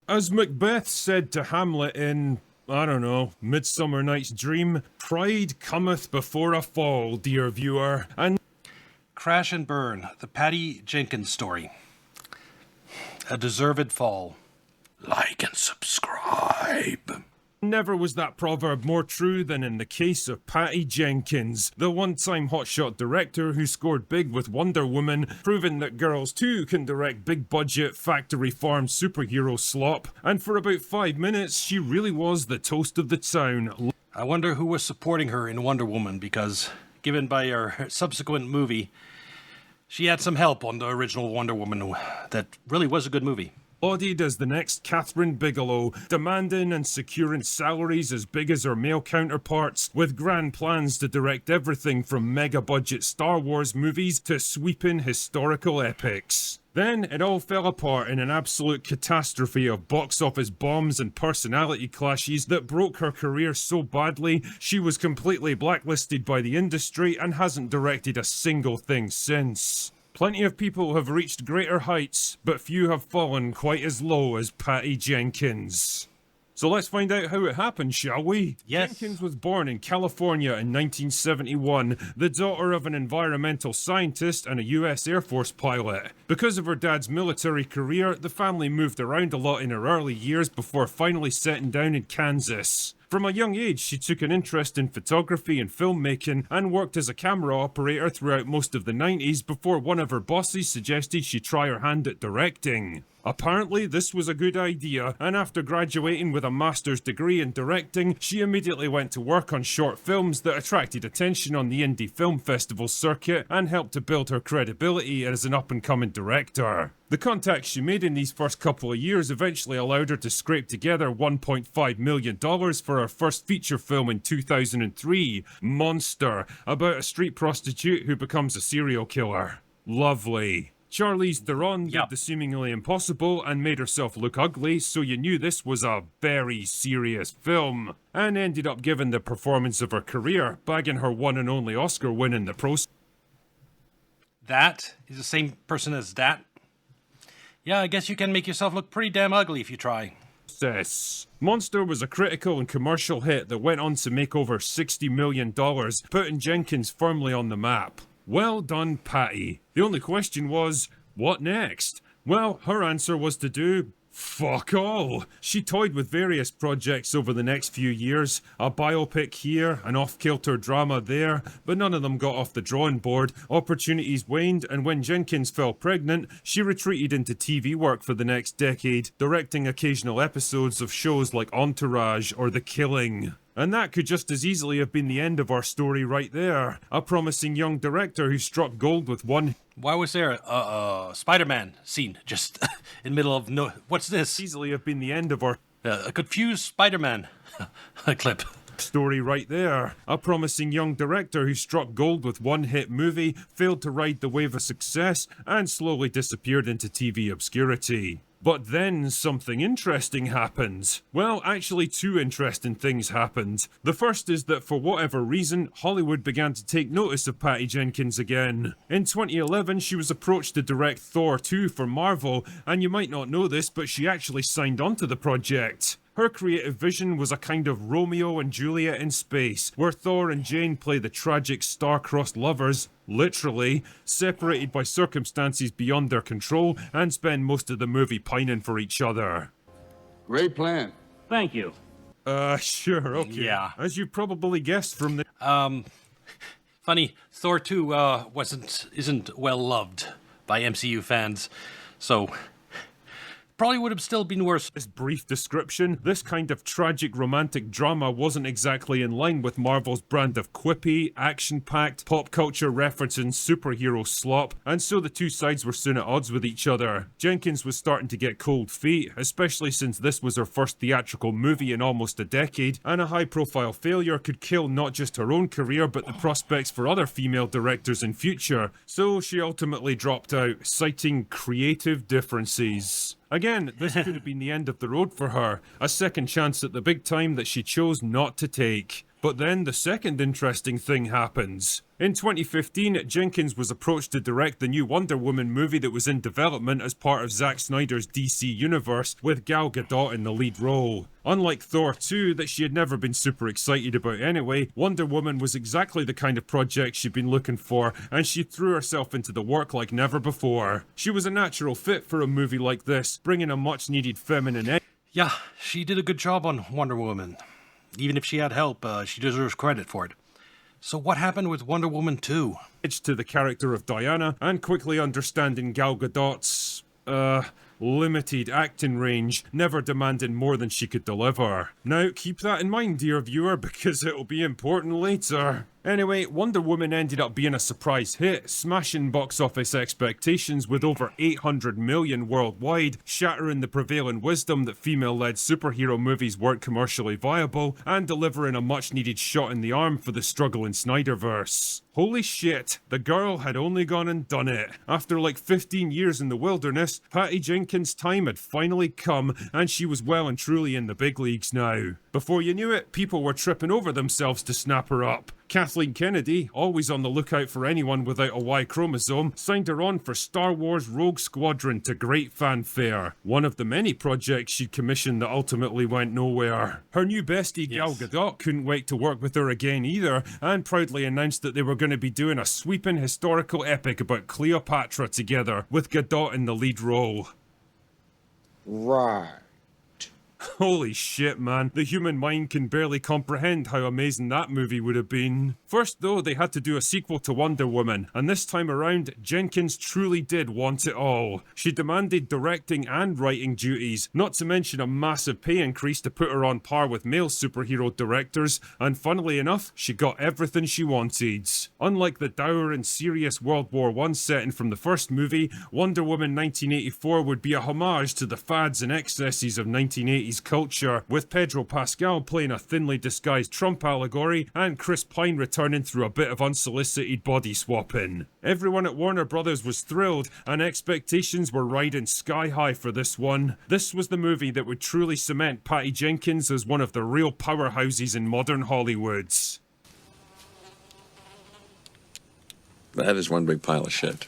As Macbeth said to Hamlet in, I don't know, Midsummer Night's Dream, pride cometh before a fall, dear viewer, and Crash and Burn, the Patty Jenkins story. A deserved fall. Like and subscribe. never was that proverb more true than in the case of Patty Jenkins, the one-time hotshot director who scored big with Wonder Woman, proving that girls too can direct big-budget, factory-farmed superhero slop, and for about 5 minutes she really was the toast of the town. I wonder who was supporting her in Wonder Woman, because given by her subsequent movie, she had some help on the original Wonder Woman that really was a good movie. Lauded as the next Catherine Bigelow, demanding and securing salaries as big as her male counterparts, with grand plans to direct everything from mega-budget Star Wars movies to sweeping historical epics. Then it all fell apart in an absolute catastrophe of box office bombs and personality clashes that broke her career so badly she was completely blacklisted by the industry and hasn't directed a single thing since. Plenty of people have reached greater heights, but few have fallen quite as low as Patty Jenkins. So let's find out how it happened, shall we? Yes. Jenkins was born in California in 1971, the daughter of an environmental scientist and a US Air Force pilot. Because of her dad's military career, the family moved around a lot in her early years before finally settling down in Kansas. From a young age, she took an interest in photography and filmmaking and worked as a camera operator throughout most of the 90s before one of her bosses suggested she try her hand at directing. Apparently, this was a good idea, and after graduating with a master's degree in directing, she immediately went to work on short films that attracted attention on the indie film festival circuit and helped to build her credibility as an up-and-coming director. The contacts she made in these first couple of years eventually allowed her to scrape together $1.5 million for her first feature film in 2003, Monster, about a street prostitute who becomes a serial killer. Lovely. Charlize Theron did the seemingly impossible and made herself look ugly, so you knew this was a very serious film, and ended up giving the performance of her career, bagging her one and only Oscar win in the process. That is the same person as that? Yeah, I guess you can make yourself look pretty damn ugly if you try. Monster was a critical and commercial hit that went on to make over $60 million, putting Jenkins firmly on the map. Well done, Patty. The only question was, what next? Well, her answer was to do fuck all. She toyed with various projects over the next few years, a biopic here, an off-kilter drama there, but none of them got off the drawing board. Opportunities waned, and when Jenkins fell pregnant, she retreated into TV work for the next decade, directing occasional episodes of shows like Entourage or The Killing. And that could just as easily have been the end of our story right there. A promising young director who struck gold with one... Why was there a Spider-Man scene just in the middle of no... What's this? Easily have been the end of our... a confused Spider-Man clip. Story right there. A promising young director who struck gold with one hit movie, failed to ride the wave of success, and slowly disappeared into TV obscurity. But then something interesting happened. Well, actually 2 interesting things happened. The first is that for whatever reason, Hollywood began to take notice of Patty Jenkins again. In 2011, she was approached to direct Thor 2 for Marvel, and you might not know this, but she actually signed on to the project. Her creative vision was a kind of Romeo and Juliet in space, where Thor and Jane play the tragic star-crossed lovers, literally, separated by circumstances beyond their control, and spend most of the movie pining for each other. Great plan. Thank you. Sure, okay. Yeah. As you probably guessed from the... Funny, Thor 2 isn't well loved by MCU fans, so... probably would have still been worse. This brief description, this kind of tragic romantic drama wasn't exactly in line with Marvel's brand of quippy, action-packed, pop culture referencing superhero slop, and so the two sides were soon at odds with each other. Jenkins was starting to get cold feet, especially since this was her first theatrical movie in almost a decade, and a high-profile failure could kill not just her own career, but the prospects for other female directors in future. So she ultimately dropped out, citing creative differences. Again, this could have been the end of the road for her, a second chance at the big time that she chose not to take. But then the second interesting thing happens. In 2015, Jenkins was approached to direct the new Wonder Woman movie that was in development as part of Zack Snyder's DC universe, with Gal Gadot in the lead role. Unlike Thor 2, that she had never been super excited about anyway, Wonder Woman was exactly the kind of project she'd been looking for, and she threw herself into the work like never before. She was a natural fit for a movie like this, bringing a much needed feminine edge. Yeah, she did a good job on Wonder Woman. Even if she had help, she deserves credit for it. So what happened with Wonder Woman 2? To the character of Diana, and quickly understanding Gal Gadot's, limited acting range, never demanding more than she could deliver. Now, keep that in mind, dear viewer, because it'll be important later. Anyway, Wonder Woman ended up being a surprise hit, smashing box office expectations with over 800 million worldwide, shattering the prevailing wisdom that female-led superhero movies weren't commercially viable, and delivering a much-needed shot in the arm for the struggling Snyderverse. Holy shit, the girl had only gone and done it. After like 15 years in the wilderness, Patty Jenkins' time had finally come, and she was well and truly in the big leagues now. Before you knew it, people were tripping over themselves to snap her up. Kathleen Kennedy, always on the lookout for anyone without a Y chromosome, signed her on for Star Wars Rogue Squadron to great fanfare. One of the many projects she'd commissioned that ultimately went nowhere. Her new bestie Gal Gadot couldn't wait to work with her again either, and proudly announced that they were going to be doing a sweeping historical epic about Cleopatra together, with Gadot in the lead role. Right. Holy shit, man. The human mind can barely comprehend how amazing that movie would have been. First, though, they had to do a sequel to Wonder Woman, and this time around, Jenkins truly did want it all. She demanded directing and writing duties, not to mention a massive pay increase to put her on par with male superhero directors, and funnily enough, she got everything she wanted. Unlike the dour and serious World War I setting from the first movie, Wonder Woman 1984 would be a homage to the fads and excesses of 1980s culture, with Pedro Pascal playing a thinly disguised Trump allegory and Chris Pine returning through a bit of unsolicited body swapping. Everyone at Warner Brothers was thrilled, and expectations were riding sky high for this one. This was the movie that would truly cement Patty Jenkins as one of the real powerhouses in modern Hollywood. That is one big pile of shit.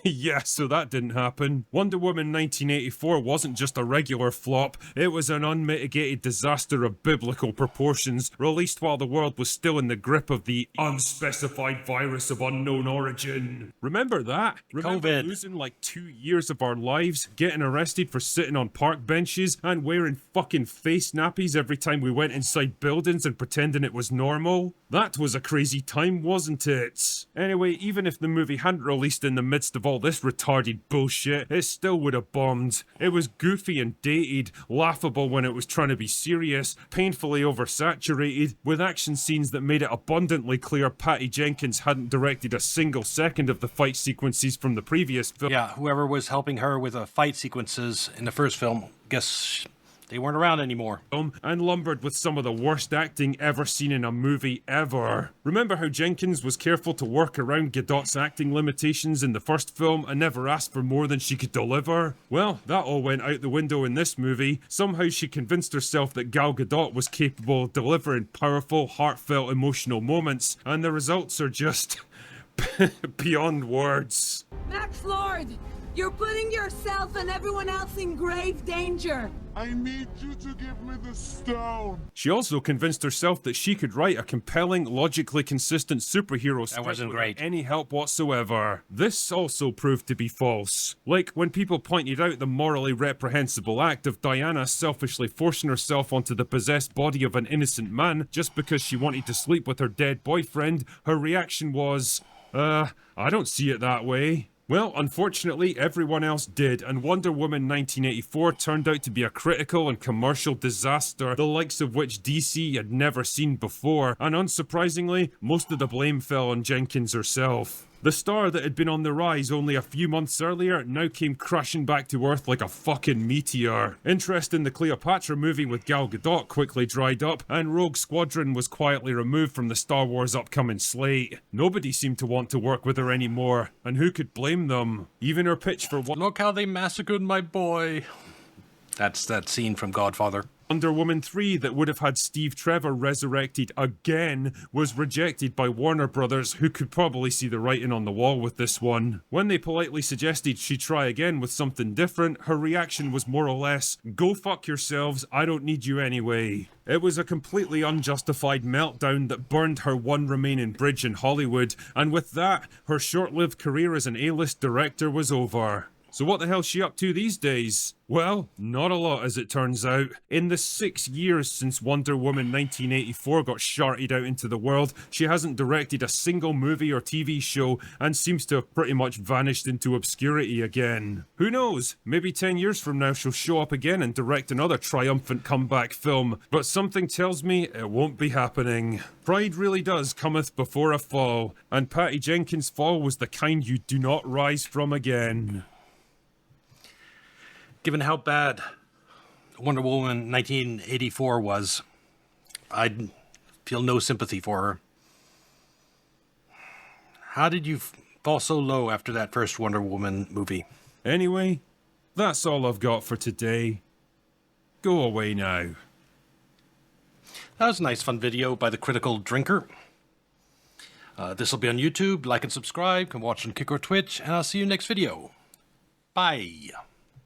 Yeah, so that didn't happen. Wonder Woman 1984 wasn't just a regular flop, it was an unmitigated disaster of biblical proportions, released while the world was still in the grip of the unspecified virus of unknown origin. Remember that? Remember COVID. losing like 2 years of our lives, getting arrested for sitting on park benches, and wearing fucking face nappies every time we went inside buildings and pretending it was normal? That was a crazy time, wasn't it? Anyway, even if the movie hadn't released in the midst of all this retarded bullshit, it still would have bombed. It was goofy and dated, laughable when it was trying to be serious, painfully oversaturated, with action scenes that made it abundantly clear Patty Jenkins hadn't directed a single second of the fight sequences from the previous film. Yeah, whoever was helping her with the fight sequences in the first film, guess they weren't around anymore. And lumbered with some of the worst acting ever seen in a movie ever. Remember how Jenkins was careful to work around Gadot's acting limitations in the first film and never asked for more than she could deliver? Well, that all went out the window in this movie. Somehow she convinced herself that Gal Gadot was capable of delivering powerful, heartfelt, emotional moments, and the results are just beyond words. Max Lord, you're putting yourself and everyone else in grave danger. I need you to give me the stone. She also convinced herself that she could write a compelling, logically consistent superhero script wasn't without great. any help whatsoever. This also proved to be false. Like when people pointed out the morally reprehensible act of Diana selfishly forcing herself onto the possessed body of an innocent man just because she wanted to sleep with her dead boyfriend, her reaction was, I don't see it that way. Well, unfortunately, everyone else did, and Wonder Woman 1984 turned out to be a critical and commercial disaster, the likes of which DC had never seen before, and unsurprisingly, most of the blame fell on Jenkins herself. The star that had been on the rise only a few months earlier now came crashing back to Earth like a fucking meteor. Interest in the Cleopatra movie with Gal Gadot quickly dried up, and Rogue Squadron was quietly removed from the Star Wars upcoming slate. Nobody seemed to want to work with her anymore, and who could blame them? Even her pitch for Look how they massacred my boy. That's that scene from Godfather. Wonder Woman 3, that would have had Steve Trevor resurrected again, was rejected by Warner Brothers, who could probably see the writing on the wall with this one. When they politely suggested she try again with something different, her reaction was more or less, "Go fuck yourselves, I don't need you anyway." It was a completely unjustified meltdown that burned her one remaining bridge in Hollywood, and with that, her short-lived career as an A-list director was over. So what the hell's she up to these days? Well, not a lot as it turns out. In the 6 years since Wonder Woman 1984 got sharted out into the world, she hasn't directed a single movie or TV show and seems to have pretty much vanished into obscurity again. Who knows? Maybe 10 years from now she'll show up again and direct another triumphant comeback film, but something tells me it won't be happening. Pride really does cometh before a fall, and Patty Jenkins' fall was the kind you do not rise from again. Given how bad Wonder Woman 1984 was, I'd feel no sympathy for her. How did you fall so low after that first Wonder Woman movie? Anyway, that's all I've got for today. Go away now. That was a nice fun video by the Critical Drinker. This will be on YouTube. Like and subscribe. Can watch on Kick or Twitch. And I'll see you next video. Bye.